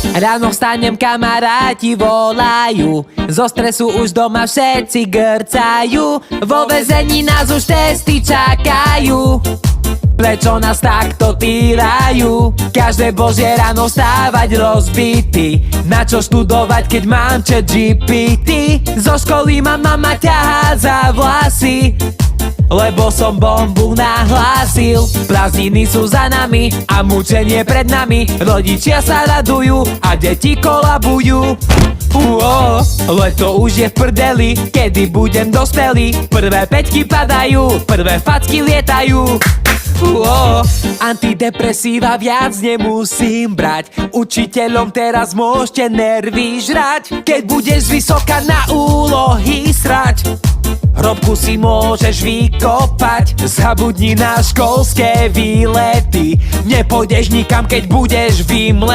Ráno vstanem, kamaráti volajú, zo stresu už doma všetci grcajú. Vo väzení nás už testy čakajú, prečo nás takto týrajú? Každé božie ráno vstávať rozbitý, na čo študovať, keď mám ChatGPT? Zo školy ma mama ťahá za vlasy, lebo som bombu nahlásil. Prázdniny sú za nami a mučenie pred nami, rodičia sa radujú a deti kolabujú. Leto už je v prdeli, kedy budem dospelý? Prvé peťky padajú, prvé facky lietajú. Antidepresíva viac nemusím brať, učiteľom teraz môžete nervy žrať. Keď budeš vysoká na úlohy srať, hrobku si môžeš vykopať. Zabudni na školské výlety, nepôjdeš nikam, keď budeš vymletý.